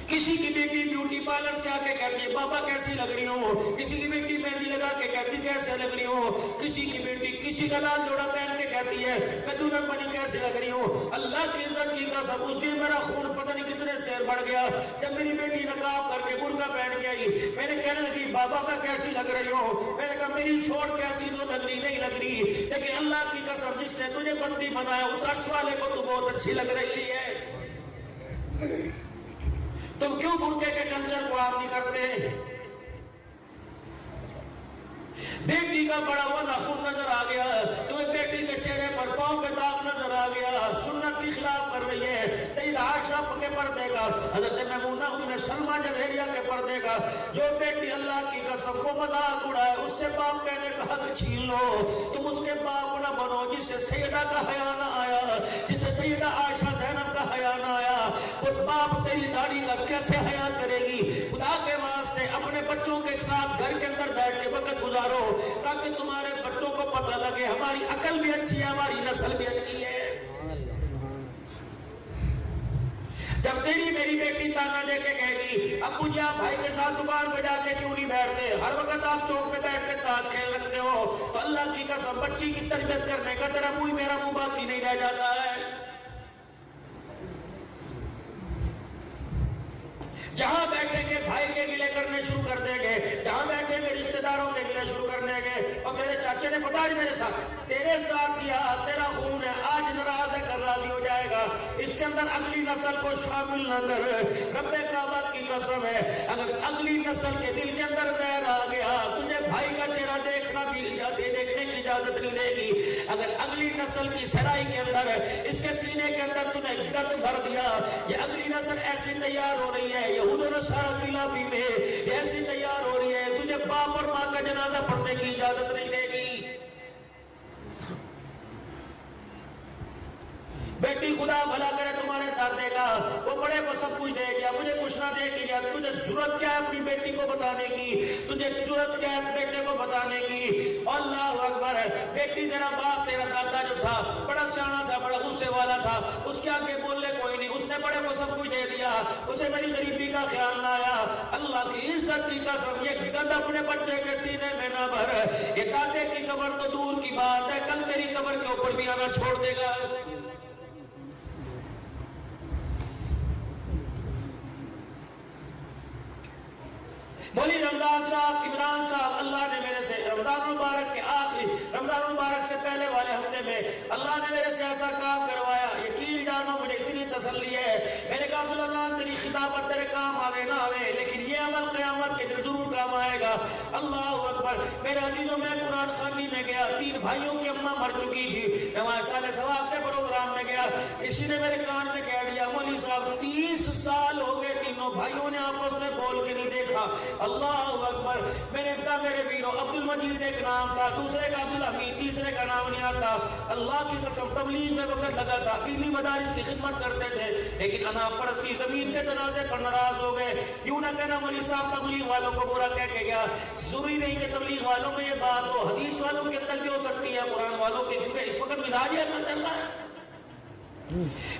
کسی کی بیٹی بیوٹی پارلر سے آ کے کہتی ہے بابا کیسی لگ رہی ہوں، کسی کی بیٹی مہندی لگا کے کہتی کیسے لگ رہی ہوں، کسی کی بیٹی کسی کا لال جوڑا پہن کے کہتی ہے میں دلہن بنی کیسے لگ رہی ہوں۔ اللہ کی عزت کی قسم اس دن میرا خون پتہ نہیں کتنے سیر بڑھ گیا جب میری بیٹی نقاب کر کے برقع پہن کے آئی، میں نے کہنے لگی بابا میں کیسی لگ رہی ہوں، میں نے کہا میری چھوڑ کیسی تو لگ رہی نہیں لگ رہی، لیکن اللہ کی قسم جس نے تجھے بندی بنایا اس عرش والے کو تو بہت اچھی لگ رہی ہے۔ تم کیوں برقعے کے کلچر کو عام نہیں کرتے؟ بیٹی کا بڑا ہوا ناخن نظر آ گیا، تمہیں بیٹی کے چہرے پر پاؤں پہ داغ نظر آ گیا، سنت کی خلاف کر رہی ہے۔ سیدہ عائشہ کے پردے کا، حضرت میمونہ ام سلمہ جوہریہ کے پردے کا، جو بیٹی اللہ کی قسم کو مذاق اڑائے اس سے باپ کہنے کا حق چھین لو۔ تم اس کے باپ نہ بنو جس سے سیدہ کا حیا نہ آیا، جس سے سیدہ عائشہ زینب کا حیا نہ آیا۔ وہ باپ تیری داڑھی کا کیسے حیا کرے گی؟ خدا کے واسطے اپنے بچوں کے ساتھ گھر کے اندر بیٹھ کے وقت گزارو تاکہ تمہارے بچوں کو پتہ لگے ہماری عقل بھی اچھی ہے، ہماری نسل بھی اچھی ہے۔ جب تیری میری بیٹی تانا دے کے کہے گی ابو جی آپ بھائی کے ساتھ دکان پہ جا کے کیوں نہیں بیٹھتے، ہر وقت آپ چوک پہ بیٹھ کے تاش کھیل رکھتے ہو، تو اللہ کی قسم بچی کی تربیت کرنے کا تیرا منہ میرا منہ باقی نہیں رہ جاتا ہے۔ جہاں بیٹھیں گے بھائی کے گلے کرنے شروع کر دیں گے، جہاں بیٹھیں گے رشتہ داروں کے گلے شروع کر دیں گے۔ اور میرے چاچے نے پتا میرے ساتھ تیرے ساتھ کیا، تیرا خون ہے، آج ناراض ہے کل راضی ہو جائے گا، اس کے اندر اگلی نسل کو شامل نہ کر۔ رب کعبہ کی قسم ہے اگر اگلی نسل کے دل کے اندر ویر آ گیا تجھے بھائی کا چہرہ دیکھنا بھی دیکھنے کی اجازت نہیں دے گی۔ اگر اگلی نسل کی سرائی کے اندر اس کے سینے کے اندر تُو نے گد بھر دیا، یہ اگلی نسل ایسی تیار ہو رہی ہے یہود و نصارہ کی لابی میں ایسی تیار ہو رہی ہے تجھے باپ اور ماں کا جنازہ پڑھنے کی اجازت نہیں دے گی۔ بیٹی خدا بھلا کرے تمہارے دادے کا، وہ بڑے کو سب کچھ دے گیا مجھے کچھ نہ دے گیا، تجھے ضرورت کیا ہے اپنی بیٹی کو بتانے کی، تجھے ضرورت کیا ہے بیٹے کو بتانے کی۔ اللہ اکبر، بیٹی تیرا باپ تیرا دادا جو تھا بڑا سیانا تھا، بڑا غصے والا تھا، اس کے آگے بولنے کوئی نہیں، اس نے بڑے کو سب کچھ دے دیا، اسے میری غریبی کا خیال نہ آیا۔ اللہ کی عزت کی قسم یہ گد اپنے بچے کے سینے میں نہ بھر، یہ دادے کی قبر تو دور کی بات ہے، کل تیری قبر کے اوپر بھی آنا چھوڑ دے گا۔ مولی رمضان صاحب عمران صاحب اللہ نے میرے سے رمضان مبارک کے آخری رمضان مبارک سے پہلے والے ہفتے میں اللہ نے میرے سے ایسا کام کروایا، یقین جانو مجھے اتنی تسلی ہے۔ میں نے کہا عبداللہ تیری خطابت تیرے کام آوے نہ آوے لیکن یہ عمل قیامت کے دن ضرور کام آئے گا۔ اللہ اکبر، میرے عزیزوں میں قرآن خوانی میں گیا، 3 بھائیوں کی اماں مر چکی تھی، میں وہاں سال ثواب کے پروگرام میں گیا، کسی نے میرے کان میں کہہ دیا مولوی صاحب 30 سال ہو گئے تینوں بھائیوں نے آپس میں بول کے نہیں دیکھا۔ اللہ اکبر، میں نے کہا میرے ویرو عبد المجید ایک نام تھا، دوسرے کا عبدالحمید، تیسرے کا نام نہیں آتا۔ اللہ کی قسم تبلیغ میں وقت لگا تھا، دینی مدارس کی خدمت کرتے تھے لیکن انا پرستی زمین کے تنازع پر ناراض ہو گئے۔ یوں نہ کہنا مولوی صاحب تبلیغ والوں کو برا کہہ کے گیا، ضروری نہیں کہ تبلیغ والوں میں یہ بات ہو، حدیث والوں کے اندر بھی ہو سکتی ہے، قرآن والوں کے، کیونکہ اس وقت مزاج ایسا چل رہا ہے۔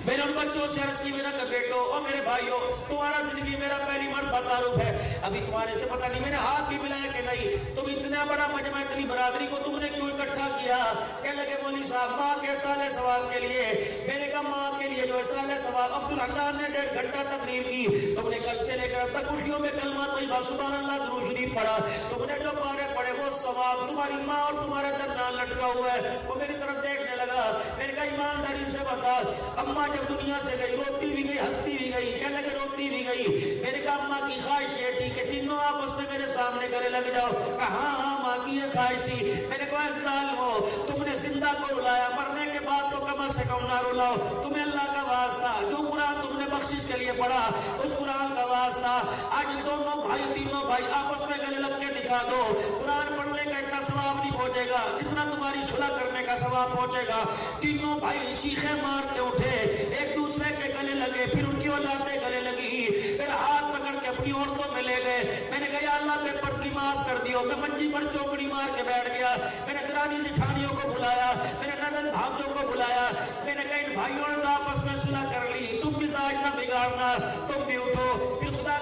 میں نے ان بچوں سے عرض کی میرا کہ بیٹو اور میرے بھائیوں تمہارا زندگی میرا پہلی مرتبہ تعارف ہے، ابھی تمہارے سے پتہ نہیں میں نے ہاتھ بھی ملایا کہ نہیں، تم اتنا بڑا مجمع اتنی برادری کو تم نے کیوں اکٹھا کیا؟ کہنے لگے مولوی صاحب ماں کے سال ثواب کے لیے۔ میں نے کہا ماں کے لیے جو سال ثواب عبدالحنان نے 1.5 گھنٹہ تقریر کی، تم نے کل سے لے کر اب تک خوشیوں میں کلمہ طیبہ سبحان اللہ درود شریف پڑھا، تم نے جو پارے پڑھے وہ ثواب تمہاری ماں اور تمہارے درمیان لٹکا ہوا ہے۔ وہ میری طرف دیکھنے لگا، میں نے کہا ایمانداری سے بتا اماں جب دنیا سے گئی روتی بھی گئی ہستی بھی گئی، کہنے لگے روتی بھی گئی، میں نے کہا اماں کی خواہش یہ تھی کہ تینوں آپس میں میرے سامنے گلے لگ جاؤ، کہا ہاں ماں کی یہ خواہش تھی۔ میں نے کہا ظالمو تم نے زندہ کو رلایا، مرنے کے بعد تو کم سے کم نہ رلاؤ، تمہیں اللہ کا واسطہ جو قرآن تم نے بخشش کے لیے پڑھا اس قرآن کا واسطہ آج دونوں بھائی تینوں بھائی آپس میں گلے لگ کے دکھا دو، قرآن پڑھنے کا اتنا ثواب نہیں پہنچے گا جتنا تمہاری صلح کرنے کا ثواب پہنچے گا۔ تینوں بھائی چیخیں مارتے اٹھے، ایک دوسرے کے گلے لگے، پھر ان کی اولادیں گلے لگی، پھر ہاتھ پکڑ کے اپنی عورتوں میں لے گئے۔ میں نے کہا یا اللہ بے پردگی معاف کر دیو، میں منجی پر چوکڑی مار کے بیٹھ گیا، میں نے درانی جٹھانیوں کو بلایا، میں نے نند بھابیوں کو بلایا، میں نے کہا ان بھائیوں نے تو آپس میں صلح کر لی، تم مزاج نہ بگاڑنا، تم بھی اٹھو۔ پھر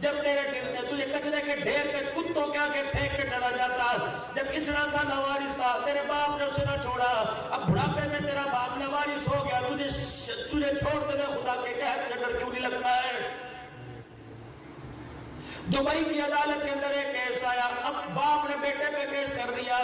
جب تیرے دل سے تجھے کچرے کے ڈھیر پہ کتوں کے آگے پھینک کے چلا جاتا، جب اتنا سا لوارث تھا، تیرے باپ نے اسے نہ چھوڑا، اب بڑھاپے میں تیرا باپ لوارث ہو گیا، تجھے چھوڑتے ہوئے خدا کے قہر سے ڈر کیوں نہیں لگتا ہے؟ دبئی کی عدالت کے اندر ایک کیس آیا، اب باپ نے بیٹے پہ کیس کر دیا،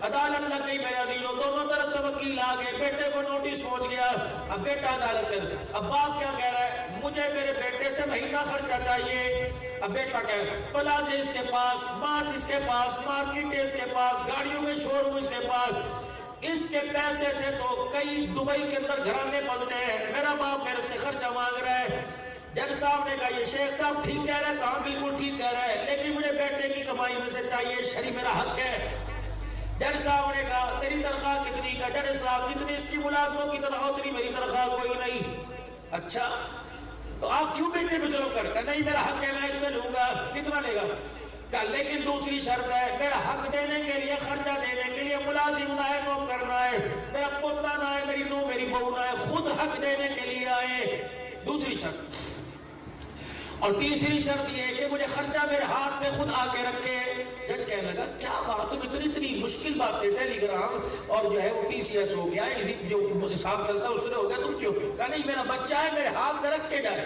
عدالت لگ گئی میرے عزیزوں، دونوں طرف سے وکیل آ گئے، بیٹے کو نوٹس پہنچ گیا، اب بیٹا عدالت میں، اب باپ کیا کہہ رہا ہے؟ مجھے میرے بیٹے سے مہینہ خرچہ چاہیے۔ اب بیٹا کہہ رہا ہے پلازے اس کے پاس، مارچ اس کے پاس، مارکیٹ اس کے پاس، گاڑیوں کے شو روم اس کے پاس، اس کے پیسے سے تو کئی دبئی کے اندر گھرانے پلتے ہیں، میرا باپ میرے سے خرچہ مانگ رہا ہے۔ جج صاحب نے کہا یہ شیخ صاحب ٹھیک کہہ رہے ہیں، کہاں بالکل ٹھیک کہہ رہے ہیں، لیکن مجھے بیٹے کی کمائی میں سے چاہیے، شرعی میرا حق ہے۔ جج صاحب نے کہا تیری تنخواہ کتنی کا؟ جج صاحب جتنی اس کی ملازموں کی تنخواہ اتنی میری تنخواہ کوئی نہیں۔ اچھا تو آپ کیوں بیٹے پہ ظلم کر؟ نہیں میرا حق ہے، میں اس میں لوں گا۔ کتنا لے گا؟ کہا لیکن دوسری شرط ہے، میرا حق دینے کے لیے، خرچہ دینے کے لیے ملازم نہ ہے، نوکر نہ ہے، میرا پوتا نہ ہے، میری نو میری بہو نہ ہے، خود حق دینے کے لیے آئے، دوسری شرط۔ اور تیسری شرط یہ ہے کہ مجھے خرچہ میرے ہاتھ میں خود آ کے رکھے۔ جج کہنے لگا کیا بات ہے، اتنی مشکل باتیں، ٹیلی گرام اور جو ہے وہ ٹی سی ایس ہو گیا، جو حساب چلتا ہے اس طرح ہو گیا، تم کیوں؟ کہا نہیں میرا بچہ ہے، میرے ہاتھ میں رکھ کے جائے،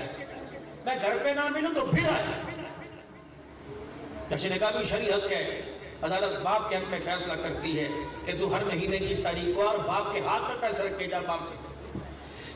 میں گھر پہ نہ ملوں تو پھر آئے۔ جج نے کہا بھی شرعی حق ہے، عدالت باپ کے حق میں فیصلہ کرتی ہے کہ تو ہر مہینے کی اس تاریخ کو اور باپ کے ہاتھ میں پیسہ رکھ کے جا باپ سے۔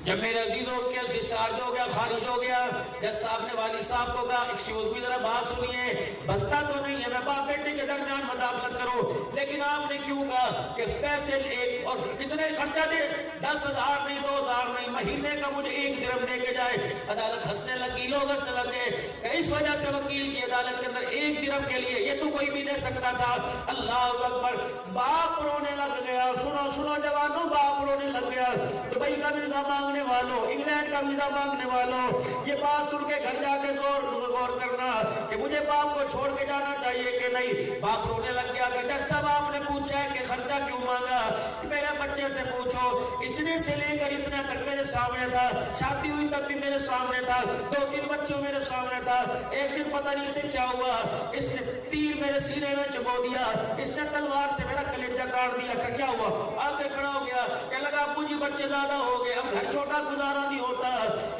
جب میرے عزیزوں کیس ڈسچارج ہو گیا، خارج ہو گیا، جج صاحب نے والد صاحب کو کہا ایکسکیوز می ذرا بات سنیے، بنتا تو نہیں ہے میں باپ بیٹے کے درمیان مداخلت کروں، لیکن آپ نے کیوں کہا کہ پیسے ایک اور کتنے خرچہ دے؟ 10,000 نہیں، 2,000 نہیں، مہینے کا مجھے 1 درہم دے کے جائے۔ عدالت ہنسنے لگی، لوگ ہنسنے لگے کہ اس وجہ سے وکیل کی عدالت کے اندر 1 درہم کے لیے یہ تو کوئی بھی دے سکتا تھا۔ اللہ اکبر، باپ رونے لگ گیا۔ سنو سنو جوانوں، باپ رونے لگ گیا۔ دبئی کا ویزا مانگنے والوں، انگلینڈ کا ویزا مانگنے والوں، یہ بات سن کے گھر جا کے غور کرنا کہ مجھے باپ کو چھوڑ کے جانا چاہیے کہ نہیں۔ باپ رونے لگ گیا کہ جج صاحب آپ نے پوچھا ہے کہ خرچہ کیوں مانگا؟ میرے بچے سے پوچھو، اتنے سے لے کر اتنے تک میرے سامنے تھا، شادی ہوئی تب بھی میرے سامنے تھا، 2-3 بچوں میرے سامنے تھا، ایک دن پتہ نہیں اسے کیا ہوا، اس نے تیر میرے سینے میں چبو دیا، اس نے تلوار سے میرا کلیجہ کاٹ دیا۔ کہ کیا ہوا؟ آ کے کھڑا ہو گیا، کہنے لگا ابو جی بچے زیادہ ہو گئے، اب گھر چھوٹا گزارا نہیں ہوتا۔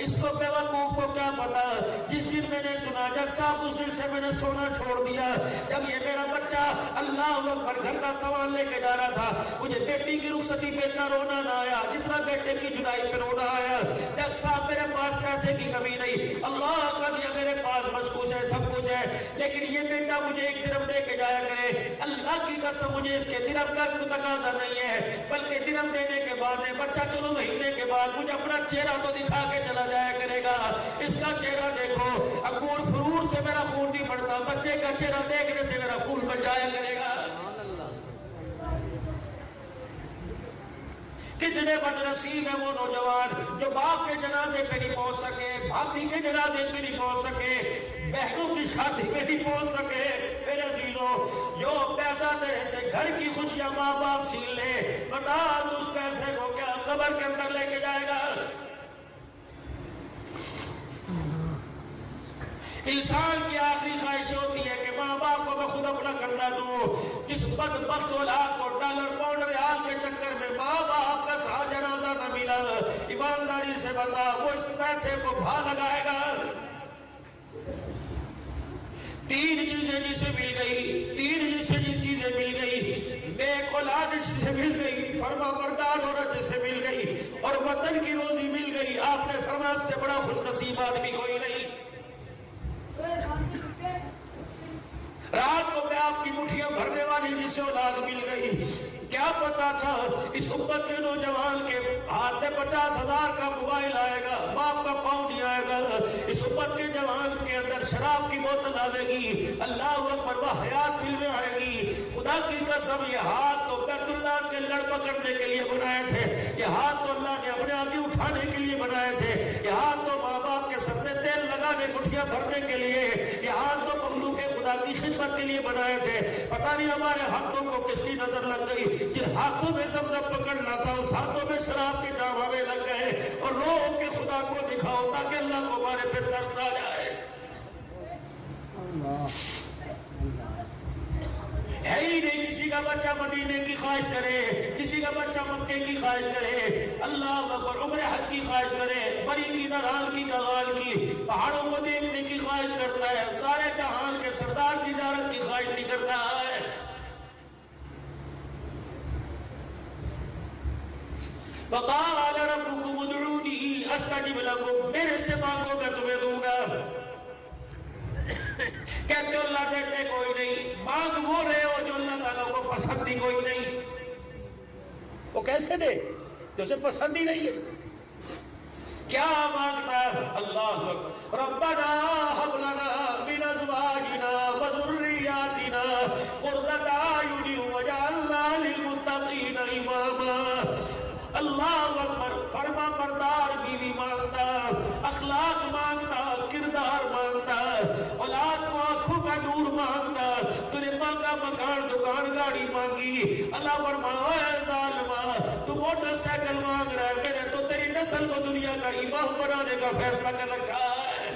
اس کو بیوقوف کو کیا پتا، جس دن میں نے سنا جج صاحب اس دن سے میں نے سونا چھوڑ دیا۔ جب یہ میرا بچہ اللہ اکبر گھر کا سامان لے کے جا رہا تھا، مجھے بیٹی کی رخصتی پہ اتنا رونا نہ آیا جتنا بیٹے کی جدائی پہ رونا آیا۔ جج صاحب میرے پاس پیسے کی کمی نہیں، اللہ کا دیا میرے پاس مشکوس ہے، سب کچھ ہے، لیکن یہ بیٹا مجھے 1 درہم دے کے جایا کرے۔ اللہ کی قسم مجھے اس کے درہم کا تقاضا نہیں ہے، بلکہ درہم دینے کے بعد میں بچہ چلو مہینے کے بعد مجھے اپنا چہرہ تو دکھا کے چلا جایا کرے گا۔ اس کا چہرہ دیکھو، انگور فرور سے میرا خون نہیں بڑھتا، بچے کا چہرہ دیکھنے سے میرا خون بچ جایا کرے گا۔ کتنے بدنصیب ہیں وہ نوجوان جو باپ کے جنازے پہ نہیں پہنچ سکے، بھابھی کے جنازے پہ نہیں پہنچ سکے، بہنوں کی شادی پہ نہیں پہنچ سکے۔ میرے عزیزوں، جو پیسہ تیرے سے گھر کی خوشیاں ماں باپ چھین لے، بتا اس پیسے کو کیا قبر کے اندر لے کے جائے گا؟ انسان کی آخری خواہش ہوتی ہے کہ ماں باپ کو میں خود اپنا کرنا دوں۔ جس بدبخت اولاد کو ڈالر پاؤنڈ ریال کے چکر میں ماں باپ کا سا جنازہ نہ ملا، ایمانداری سے بتا وہ اس پیسے کو بھا لگائے گا؟ 3 چیزیں جسے مل گئی، 3 چیزیں مل گئی، نیک اولاد جسے مل گئی، فرما بردار عورت جسے مل گئی، اور وطن کی روزی مل گئی۔ آپ نے فرمایا اس سے بڑا خوش نصیب آدمی کوئی نہیں۔ رات کو میں آپ کی مٹھیاں بھرنے والی جسے اولاد مل گئی، کیا پتا تھا اس امت کے نوجوان کے ہاتھ میں 50,000 کا موبائل آئے گا، باپ کا پاؤں نہیں آئے گا۔ اس امت کے جوان کے اندر شراب کی بوتل آئے گی، اللہ اکبر وہ حیات فلمیں آئے گی۔ خدا کی قسم یہ ہاتھ تو بیت اللہ کے لڑ پکڑنے کے لیے بنائے تھے، یہ ہاتھ تو اللہ نے اپنے آگے اٹھانے کے لیے بنائے تھے، یہ ہاتھ تو ماں باپ کے سر میں تیل لگانے مٹھیاں بھرنے کے لیے، یہ ہاتھ تو مخلوق خدا کی خدمت کے لیے بنائے تھے۔ پتہ نہیں ہمارے ہاتھوں کو کس کی نظر لگ گئی، جن ہاتھوں میں زمزم پکڑنا تھا اس ہاتھوں میں شراب کے جام ہمیں لگ گئے، اور لوگوں کے خدا کو دکھاؤ تاکہ اللہ کو ہمارے پہ ترس آ جائے۔ کا بچہ مدینے کی خواہش کرے, کسی کا بچہ مکے کی خواہش کرے, اللہ اکبر, عمرہ حج کی خواہش کرے, بری کی, نرال کی, کغال کی, پہاڑوں کو دیکھنے کی خواہش کرتا ہے, سارے جہان کے سردار کی زیارت کی خواہش نہیں کرتا ہے. وقال ربكم ادعوني استجب لكم, میرے سے مانگو میں تمہیں دوں گا. کہتے اللہ دیتے کوئی نہیں, مانگ وہ رہے ہو جو اللہ تعالیٰ کو پسند ہی کوئی نہیں. وہ کیسے دے جو اسے پسند ہی نہیں ہے؟ کیا مانگتا ہے؟ اللہ اکبر, ربنا هب لنا من ازواجنا وذرياتنا قرة اعين واجعلنا للمتقين اماما. اللہ اکبر, فرما بردار بیوی مانگتا, اخلاق مانگتا, کردار مانگتا, اولاد کو آنکھوں کا نور مانگتا. تو نے مانگا مکان, دکان, گاڑی مانگی. اللہ فرمایا اے ظالمہ, تو موٹر سائیکل مانگ رہا ہے, میں نے تو تیری نسل کو دنیا کا امام بنانے کا فیصلہ کر رکھا ہے.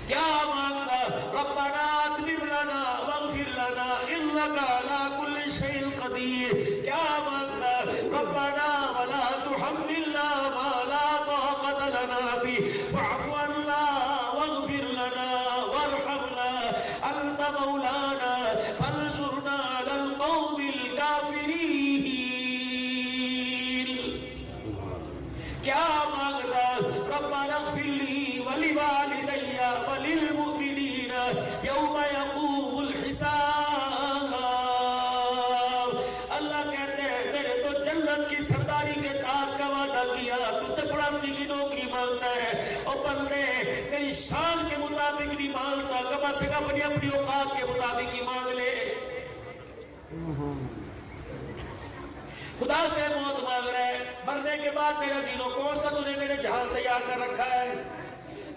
کیا مانگتا؟ ربنا اتمم لنا واغفر لنا انك على كل شيء قدیر. کیا مانگتا؟ ربنا ولا تحملنا ما لا طاقة لنا به واعف عنا واغفر لنا وارحمنا انت مولانا فانصرنا على القوم الكافرين. کیا مانگتا؟ ربنا اغفر لي ولوالدي وللمؤمنين يوم يقوم الحساب. اللہ کہتے ہیں میرے تو جنت کی سرداری کے تاج کا وعدہ کیا, تو چپڑاسی کی نوکری مانگتا ہے. اور بندے میری شان کے مطابق نہیں مانگتا, کم از کم اپنی اپنی اوقات کے مطابق ہی مانگ لے. خدا سے موت مانگ رہے, مرنے کے بعد میرے عزیزوں کون سا تو نے میرے جہان تیار کر رکھا ہے؟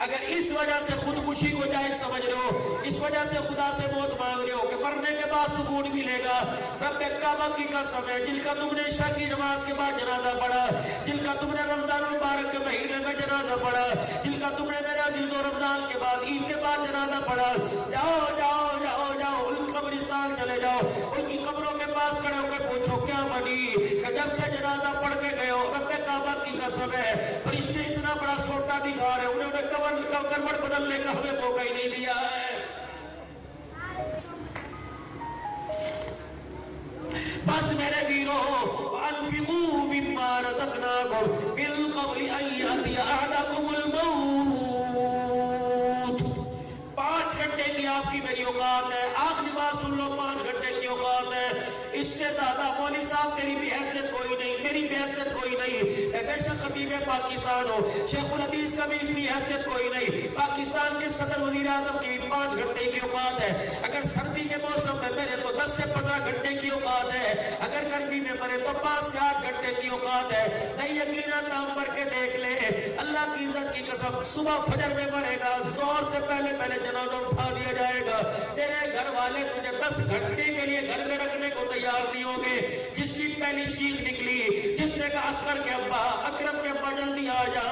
اگر اس وجہ سے خودکشی کو جائز سمجھ رہے ہو, اس وجہ سے خدا سے موت مانگ رہے ہو کہ مرنے کے بعد سکون ملے گا, رب کعبہ کی قسم ہے, جن کا تم نے عشاء کی نماز کے بعد جنازہ پڑھا, جن کا تم نے رمضان مبارک کے مہینے میں جنازہ پڑھا, جن کا تم نے میرے عزیزوں رمضان کے بعد, عید کے بعد جنازہ پڑھا, جاؤ جاؤ جاؤ جاؤ ان قبرستان چلے جاؤ, ان کی قبروں کے پاس کھڑے ہو کر پوچھو کیا بنی کہ جب سے جنازہ پڑھ کے گئے ہو, رب کعبہ کی قسم ہے فرشتے اتنا بڑا سوٹا دکھا رہے, انہوں نے کروٹ بدلنے کا ہمیں موقع ہی نہیں دیا ہے. بس میرے ویرو, انفقوا مما رزقناکم من قبل ان یأتی احدکم الموت. 5 گھنٹے کی آپ کی میری اوقات ہے, آخری بات سن لو, 5 گھنٹے کی اوقات ہے, اس سے زیادہ مولوی صاحب تیری بھی حیثیت کوئی نہیں, میری بھی حیثیت کوئی نہیں, بے شک خطیب پاکستان ہو, شیخ الحدیث کا بھی اتنی حیثیت کوئی نہیں, پاکستان کے صدر وزیر اعظم کی بھی 5 گھنٹے کی اوقات ہے, اگر سردی کے موسم میں میرے تو 10 سے 15 گھنٹے کی اوقات ہے, اگر گرمی میں مرے تو 5 سے 8 گھنٹے کی اوقات ہے. نہیں یقیناً نام پڑھ کے دیکھ لے, اللہ کی عزت کی قسم, صبح فجر میں مرے گا, زور سے پہلے جنازہ اٹھا دیا جائے گا. تیرے گھر والے تجھے 10 گھنٹے کے لیے گھر میں رکھنے کو تیار نہیں ہوں گے. جس کی پہلی چیخ نکلی, جس نے کہا اصغر کے ابا, اکرم کے ابا جلدی آ جا,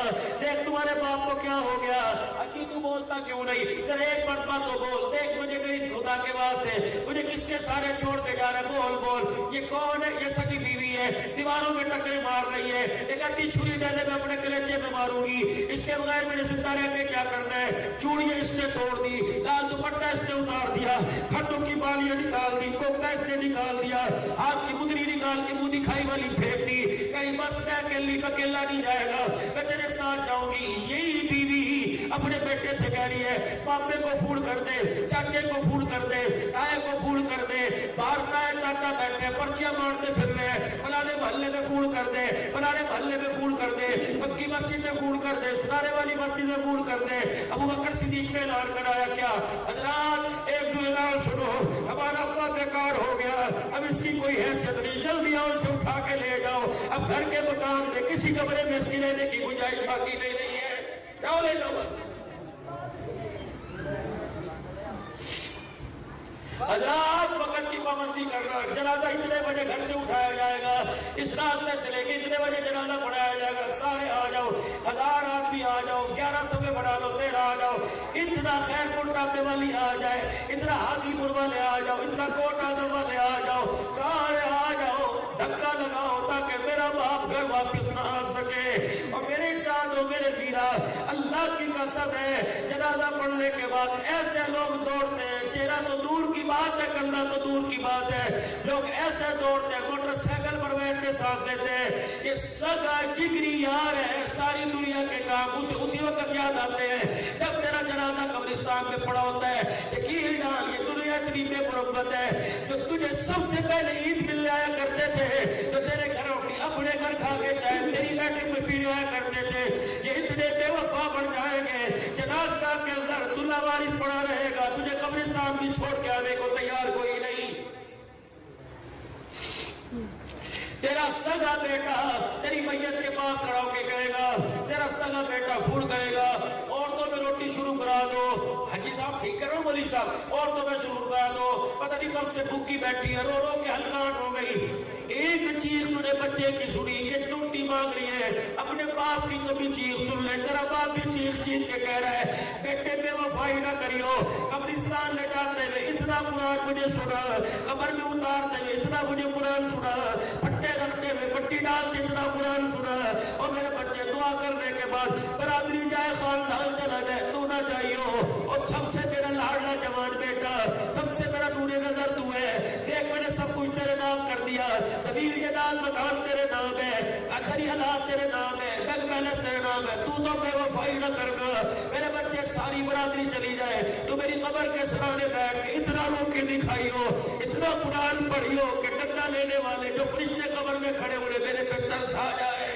دیکھ تمہارے باپ کو کیا ہو گیا, اکی تو بولتا کیوں نہیں, تیرے ایک مرتبہ تو بول, دیکھ مجھے میری خدا کے واسطے مجھے کس کے سارے چھوڑ کے جا رہا ہے, بول بول, یہ کون ہے؟ یہ سکی بیوی ہے, دیواروں میں ٹکرے مار رہی ہے, ایک اتی چھری دے دے میں اپنے کلیجے میں ماروں گی, اس کے بغیر میرے زندہ رہ کے کیا کرنا ہے. چوڑیاں اس نے توڑ دی, لال دوپٹہ اس نے اتار دیا, کھٹوں کی بالیاں نکال دی, کوکا اس نے نکال دیا, آپ کی مدری نکال کے منہ دکھائی والی پھینک دی, کہیں بس میں اکیلا نہیں جائے گا, میں تیرے ساتھ جاؤں گی. یہی بیوی اپنے بیٹے سے کہہ رہی ہے, پاپے کو فون کر دے, چاچے کو فون کر دے, تائے کو فون کر دے, باہر تائے چاچا بیٹھے پرچیاں مارتے پھر رہے ہیں, فلانے محلے میں فون کر دے, فلانے محلے میں فون کر دے, پکی مسجد میں فون کر دے, سنارے والی مسجد میں فون کر دے. ابو بکر صدیق نے اعلان کرایا, کیا حضرات ایک دو اعلان سنو, ہمارا ابا بیکار ہو گیا, اب اس کی کوئی حیثیت نہیں, جلدی آؤ اسے اٹھا کے لے جاؤ, اب گھر کے مکان میں کسی کمرے میں اس کی رہنے کی گنجائش باقی نہیں ہے, جاؤ لے جاؤ. بس حضرات وقت کی پابندی کرنا. جنازہ اتنے بجے گھر سے اٹھایا جائے گا, اس راستے سے لے کے اتنے بجے جنازہ پڑھایا جائے گا. سارے آ جاؤ, 1000 آدمی آ جاؤ, 1100 میں بڑھا لو, 13 آ جاؤ. اتنا خیر پور ڈابے والی آ جائے, اتنا حاسی پور والے آ جاؤ, اتنا کوٹ آدم والے آ جاؤ, سارے آ جاؤ. دھکا لگاؤ تاکہ میرا باپ گھر واپس نہ آ سکے. اور میرے چاندو میرے ویرا, اللہ کی قسم ہے جنازہ پڑھنے کے بعد ایسے لوگ دوڑتے ہیں, چہرہ تو دور کی بات ہے, کندھا تو دور کی بات ہے, لوگ ایسے دوڑتے ہیں, موٹر سائیکل پر بیٹھ کے سانس لیتے ہیں. یہ سگا جگری یار ہے, ساری دنیا کے کام اسی وقت یاد آتے ہیں جب تیرا جنازہ قبرستان میں پڑا ہوتا ہے. یقین جان یہ دنیا اتنی بے محبت ہے, جو تجھے سب سے پہلے عید ملنے آیا کرتے تھے, جو تیرے گھر اپنے گھر کھا کے چاہے تیری بیٹھک میں پینے آیا کرتے تھے, یہ اتنے بے وفا بن جائیں گے. جنازگاہ کے اندر دلہا وارث پڑا رہے گا, تجھے قبرستان بھی چھوڑ کے آنے کو تیار کوئی نہیں. تیرا سگا بیٹا تیری میت کے پاس کھڑا ہو کے کہے گا, تیرا سگا بیٹا فون کرے گا, عورتوں میں روٹی شروع کرا دو. حاجی صاحب ٹھیک کر رہا ہوں مولوی صاحب, عورتوں میں شروع کرا دو. پتہ نہیں کب سے بھوکی بیٹھی ہے, رو رو کے ہلکان ہو گئی. ایک چیخ تُنے بچے کی سنی کہ ٹوٹی مانگ رہی ہے, اپنے باپ کی تو بھی چیخ سن لے. تیرا باپ بھی چیخ چیخ کے کہہ رہا ہے بیٹے بے وفائی نہ کریو. قبرستان لے جاتے ہوئے اتنا قرآن مجھے سنا, قبر میں اتارتے ہوئے اتنا مجھے قرآن سنا, پٹے رکھتے ہوئے پٹی ڈالتے اتنا قرآن سنا. اور میرے بچے دعا کرنے کے بعد برادری جائے خاندان چلا جائے, تو نہ جائیو. اور سب سے میرا لاڈلا جوان بیٹا, سب سے میرا نور نظر تو ہے, دیکھ میں نے سب کچھ تیرے نام کر دیا. زمین جداد مکان تیرے نام ہے, اکھری حالات تیرے نام ہے, بینک بیلنس تیرے نام ہے, تو بے وفائی نہ کرنا. میرے بچے ساری برادری چلی جائے, تو میری قبر کے سرانے بیٹھ کے اتنا رو کے دکھائیو, اتنا قرآن پڑھیو کہ ڈنڈا لینے والے جو فرشتے قبر میں کھڑے ہوئے میرے پہ ترس آ جائے.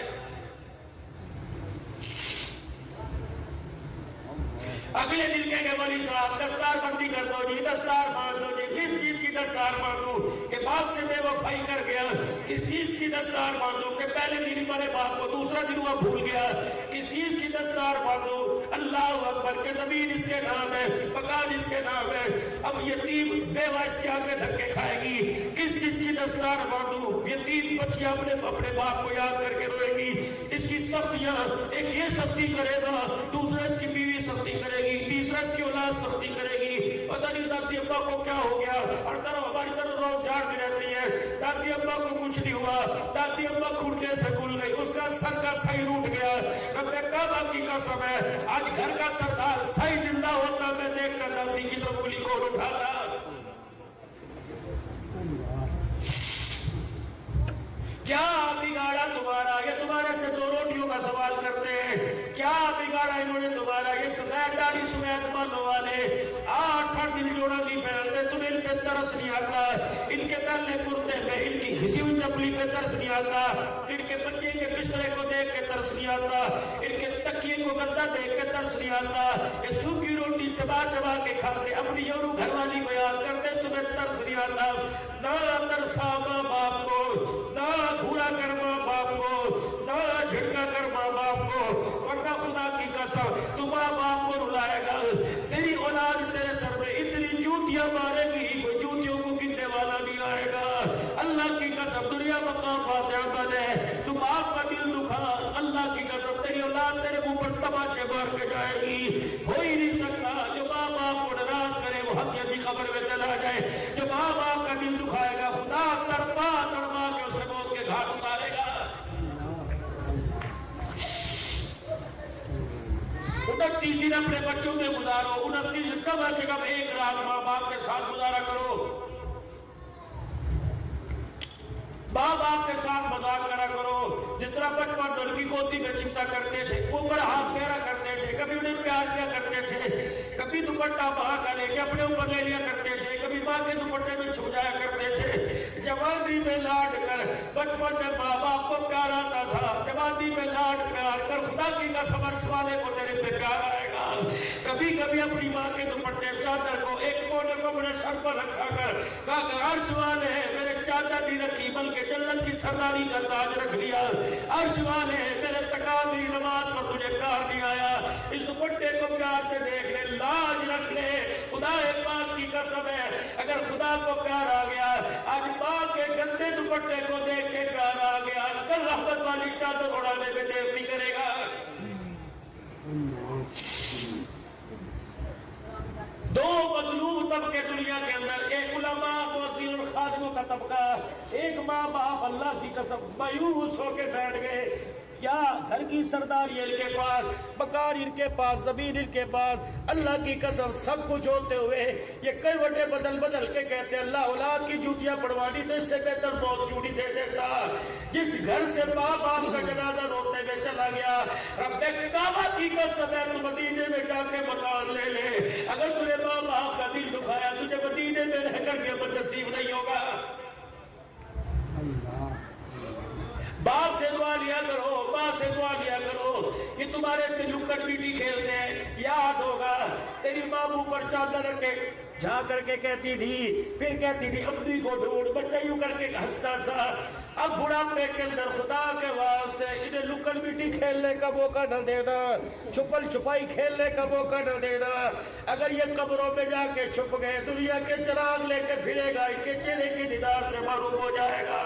اگلے دن کہیں گے مولی صاحب دستار بندی کر دو جی, دستار باندھ دو جی. کس چیز کی دستار باندھوں کہ باپ سے بے وفائی کر گیا؟ کس چیز کی دستار باندھوں کہ پہلے دن ہی مرے باپ کو, دوسرا دن وہ بھول گیا؟ کس چیز کی دستار باندھوں؟ اللہ اکبر کہ زمین اس کے نام ہے, مکان اس کے نام ہے, اب یتیم بیوہ اس کے آگے دھکے کھائے گی. کس چیز کی دستار باندھوں؟ یتیم بچی اپنے باپ کو یاد کر کے روئے گی. اس کی سختیاں, ایک یہ سختی کرے گا, دوسرا اس کی بیوی سختی کرے گی, تیسرا اس کی اولاد سختی کرے گی. پتہ نہیں دادی ابا کو کیا ہو گیا, ہر طرف ہماری طرف روز جھاڑتی رہتی ہے. دادی ابا کو کچھ نہیں ہوا, دادی ابا کھوٹنے سے کھل گئی, اس کا سر کا سائی روٹ گیا. رب کعبہ کی قسم ہے آج گھر کا سردار سائی زندہ ہوتا, میں دیکھتا دادی کی طرف انگلی کون اٹھاتا. کیا بگاڑا تمہارا؟ یہ تمہارے سے 2 روٹیوں کا سوال کرتے ہیں. کیا بگاڑا انہوں نے تمہارا؟ یہ سفید داڑھی سفید بالوں والے 8 دن جوڑا نہیں پہنتے, تمہیں ان پہ ترس نہیں آتا. ان کے پہلے کرتے پہ, ان کی گھسی ہوئی چپلی پہ ترس نہیں آتا. ان کے بچے کے بسترے کو دیکھ کے ترس نہیں آتا. ان کے تکیے کو گدا دیکھ کے ترس نہیں آتا. یہ سوکھی روٹی چبا چبا کے کھاتے, اپنی یورو گھر والی کو یاد کرتے, تمہیں ترس نہیں آتا. نہ ترسا ماں باپ کو, نہ گھورا کر ماں باپ کو, نہ جھڑکا کر ماں باپ کو, ورنہ خدا کی قسم تو ماں باپ کو رلائے گا. تیری اولاد تیرے سر میں اتنی جوتیاں مارے گی, کوئی جوتیوں کو گننے والا نہیں آئے گا. اللہ کی قسم دنیا مقام فاتحہ بنے, تو باپ کا دل دکھا. اللہ کی قسم تیری اولاد تیرے منہ پر تماچے مار کے جائے گی. ہو ہی نہیں سکتا جو ماں باپ کو ناراض کرے وہ ہنسی ہنسی قبر میں چلا جائے. جو ماں باپ کا دل دکھائے گا خدا تڑپا تڑپا کے اسے موت کے گھاٹ اتارے گا. 29 دن اپنے بچوں میں گزارو, 29 دن کم سے کم 1 رات ماں باپ کے ساتھ گزارا کرو. ماں باپ کے ساتھ مذاق کرا کرو. جس طرح بچپن ان کی گودی میں چمٹا کرتے تھے, اوپر ہاتھ پھیرا کرتے تھے, کبھی انہیں پیار کیا کرتے تھے, کبھی دوپٹہ ماں کا لے کے اپنے اوپر لے لیا کرتے تھے, کبھی ماں کے دوپٹے میں چھپ جایا کرتے تھے. جوانی میں لاڈ کر, بچپن میں ماں باپ کو پیار آتا تھا, جوانی میں لاڈ پیار کر, خدا کی قسم عرش والے کو تیرے پہ پیار آئے گا. کبھی کبھی اپنی ماں کے دوپٹے چادر کو ایک کونے کو اپنے سر پر رکھا کر کہا کہ عرش والے میرے چادر نہیں رکھی بلکہ جنت کی سرداری کا تاج رکھ لیا. عرش والے میرے تکابری نماز پر تجھے پیار نہیں آیا, اس دوپٹے کو پیار سے دیکھ لے, لاج رکھ لے. خدا پاک کی قسم ہے اگر خدا کو پیار آ گیا، آج ماں کے گندے دوپٹے کو دیکھ کے پیار آ گیا، کل رحمت والی چادر اڑانے میں دیر نہیں کرے گا۔ دو مظلوم طبقے دنیا کے اندر، ایک علماء موذین اور خادموں کا طبقہ، ایک ماں باپ اللہ کی قسم مایوس ہو کے بیٹھ گئے۔ کیا گھر کی سرداری ان کے پاس، مکان ان کے پاس، زمین ان کے پاس، اللہ کی قسم سب کچھ ہوتے ہوئے یہ کئی وٹے بدل بدل کے کہتے ہیں اللہ اولاد کی جوتیاں پڑوانی تو اس سے بہتر موت کیوں نہیں دے دیتا۔ جس گھر سے ماں باپ کا جنازہ روتے میں چلا گیا، رب کعبہ کی قسم ہے تو مدینے میں جا کے مکان لے لے، اگر تجھے ماں باپ کا دل دکھایا تجھے مدینے میں رہ کر کے نصیب نہیں ہوگا۔ باپ سے دعا لیا کرو، ماں سے دعا لیا کرو، یہ تمہارے سے لکڑ بیٹی کھیلتے ہیں، یاد ہوگا تیری ماں منہ پر چادر رکھ کے جا کر کے کہتی تھی، پھر کہتی تھی اپنی کو ڈھونڈ، بچہ یوں کر کے ہنستا تھا۔ اب بڑھاپے کے اندر خدا کے واسطے انہیں لکڑ بیٹی کھیلنے کا موقع نہ دینا، چھپل چھپائی کھیلنے کا موقع نہ دینا۔ اگر یہ قبروں میں جا کے چھپ گئے، دنیا کے چراغ لے کے پھرے گا، ان کے چہرے کی دیدار سے معروف ہو جائے گا،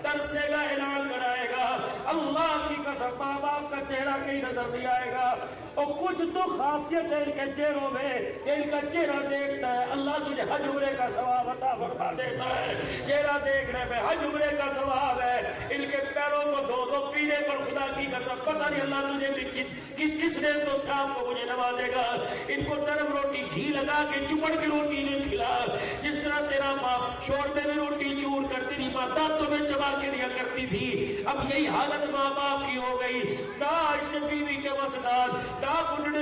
ترسے گا، اعلان کرائے گا، اللہ کی قسم ماں باپ کا چہرہ کہیں نظر نہیں آئے گا۔ اور کچھ تو خاصیت ہے ان کے چہروں میں، ان کا چہرہ دیکھتا ہے اللہ تجھے حج عمرے کا ثواب عطا فرما دیتا ہے، چہرہ دیکھنے میں حج عمرے کا ثواب ہے۔ ان کے پیروں کو دھو دو پینے پر خدا کی قسم پتہ نہیں اللہ تجھے بھی کس کس نعمتوں سے آپ کو مجھے نوازے گا۔ ان کو نرم روٹی گھی لگا کے چپڑ کی روٹی نہیں کھلا، جس طرح تیرا ماں شوربے میں روٹی چور کرتی تھی، ماں دانتوں میں چبا کے دیا کرتی تھی، اب یہی حالت ماں باپ کی ہو گئی۔ نہ اس بیوی کے وسطان، نہ بڈھڑے